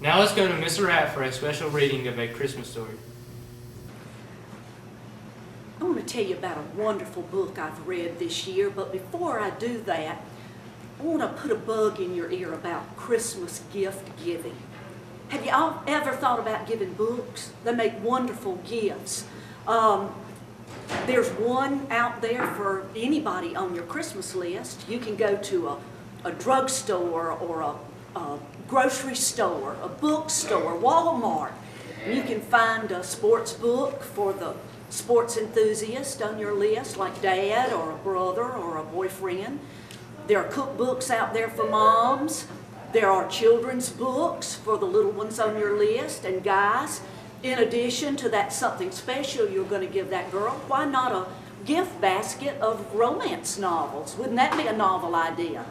Now let's go to Mr. Rapp for a special reading of A Christmas Story. I want to tell you about a wonderful book I've read this year, but before I do that, I want to put a bug in your ear about Christmas gift giving. Have you all ever thought about giving books? They make wonderful gifts. There's one out there for anybody on your Christmas list. You can go to a drugstore or a grocery store, a bookstore, Walmart. You can find a sports book for the sports enthusiast on your list, like dad or a brother or a boyfriend. There are cookbooks out there for moms. There are children's books for the little ones on your list. And guys, in addition to that something special you're going to give that girl, why not a gift basket of romance novels? Wouldn't that be a novel idea?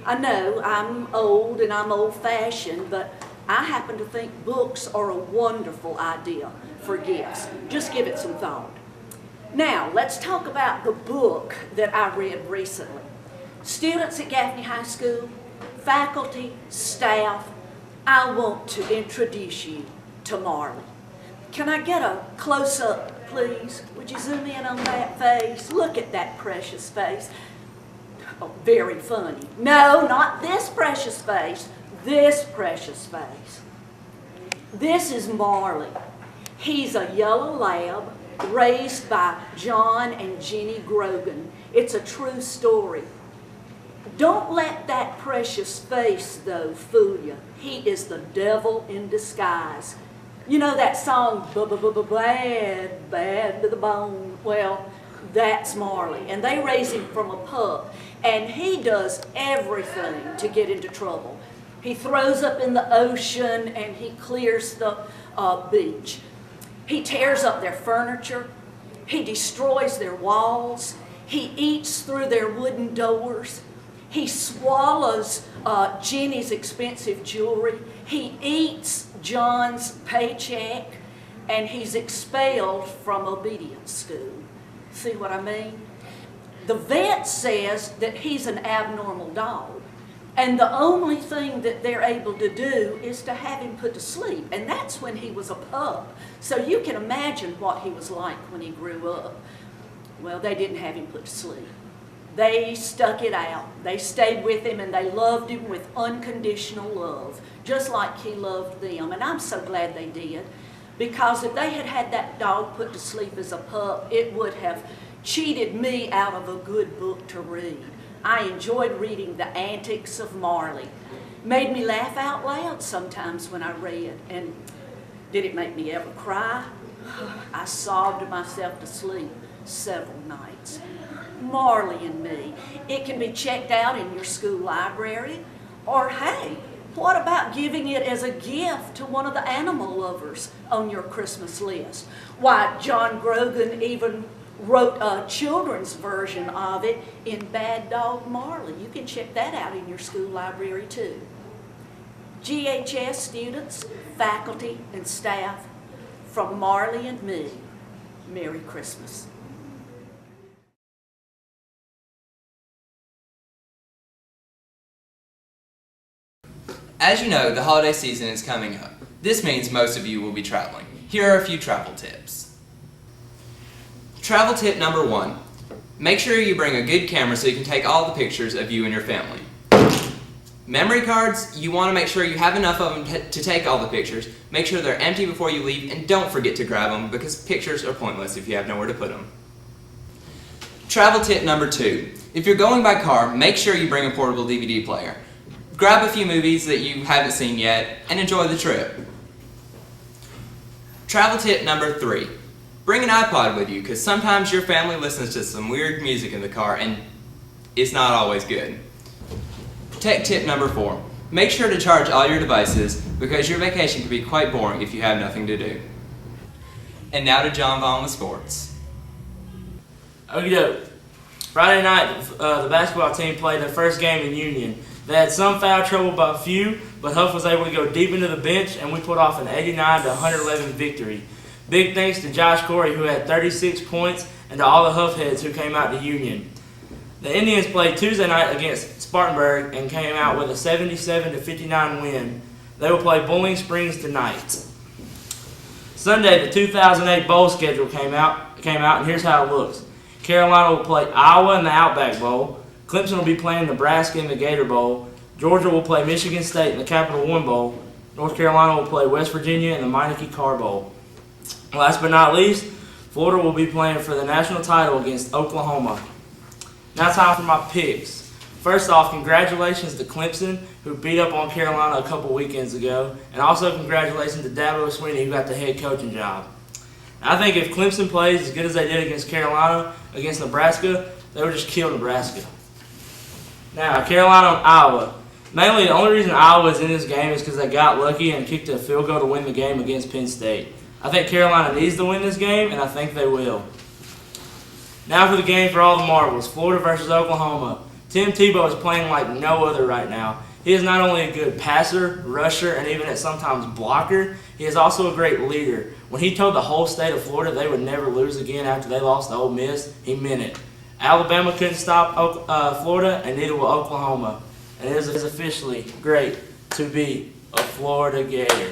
I know I'm old and I'm old-fashioned, but I happen to think books are a wonderful idea for gifts. Just give it some thought. Now, let's talk about the book that I read recently. Students at Gaffney High School, faculty, staff, I want to introduce you to Marley. Can I get a close-up, please? Would you zoom in on that face? Look at that precious face. Oh, very funny. No, not this precious face. This precious face. This is Marley. He's a yellow lab raised by John and Jenny Grogan. It's a true story. Don't let that precious face, though, fool you. He is the devil in disguise. You know that song, Bad, Bad to the Bone? Well, that's Marley. And they raise him from a pup. And he does everything to get into trouble. He throws up in the ocean and he clears the beach. He tears up their furniture. He destroys their walls. He eats through their wooden doors. He swallows Jenny's expensive jewelry. He eats John's paycheck. And he's expelled from obedience school. See what I mean? The vet says that he's an abnormal dog. And the only thing that they're able to do is to have him put to sleep. And that's when he was a pup. So you can imagine what he was like when he grew up. Well, they didn't have him put to sleep. They stuck it out. They stayed with him and they loved him with unconditional love, just like he loved them. And I'm so glad they did, because if they had had that dog put to sleep as a pup, it would have cheated me out of a good book to read. I enjoyed reading The Antics of Marley. Made me laugh out loud sometimes when I read. And did it make me ever cry? I sobbed myself to sleep several nights. Marley and Me. It can be checked out in your school library. Or hey, what about giving it as a gift to one of the animal lovers on your Christmas list? Why, John Grogan even wrote a children's version of it in Bad Dog Marley. You can check that out in your school library too. GHS students, faculty, and staff, from Marley and me, Merry Christmas. As you know, the holiday season is coming up. This means most of you will be traveling. Here are a few travel tips. Travel tip number 1. Make sure you bring a good camera so you can take all the pictures of you and your family. Memory cards, you want to make sure you have enough of them to take all the pictures. Make sure they're empty before you leave, and don't forget to grab them because pictures are pointless if you have nowhere to put them. Travel tip number 2. If you're going by car, make sure you bring a portable DVD player. Grab a few movies that you haven't seen yet and enjoy the trip. Travel tip number 3. Bring an iPod with you, because sometimes your family listens to some weird music in the car and it's not always good. Tech tip number 4. Make sure to charge all your devices because your vacation can be quite boring if you have nothing to do. And now to John Vaughn with sports. Wghb. Friday night, the basketball team played their first game in Union. They had some foul trouble by a few, but Huff was able to go deep into the bench, and we put off an 89-111 victory. Big thanks to Josh Corey, who had 36 points, and to all the Huff heads who came out to Union. The Indians played Tuesday night against Spartanburg and came out with a 77-59 win. They will play Bowling Springs tonight. Sunday, the 2008 bowl schedule came out, and here's how it looks. Carolina will play Iowa in the Outback Bowl. Clemson will be playing Nebraska in the Gator Bowl. Georgia will play Michigan State in the Capital One Bowl. North Carolina will play West Virginia in the Meineke Carr Bowl. Last but not least, Florida will be playing for the national title against Oklahoma. Now time for my picks. First off, congratulations to Clemson, who beat up on Carolina a couple weekends ago, and also congratulations to Dabo Swinney, who got the head coaching job. I think if Clemson plays as good as they did against Carolina, against Nebraska, they would just kill Nebraska. Now, Carolina and Iowa. Mainly, the only reason Iowa is in this game is because they got lucky and kicked a field goal to win the game against Penn State. I think Carolina needs to win this game, and I think they will. Now for the game for all the marbles, Florida versus Oklahoma. Tim Tebow is playing like no other right now. He is not only a good passer, rusher, and even at sometimes blocker, he is also a great leader. When he told the whole state of Florida they would never lose again after they lost to Ole Miss, he meant it. Alabama couldn't stop Florida, and neither will Oklahoma. And it is officially great to be a Florida Gator.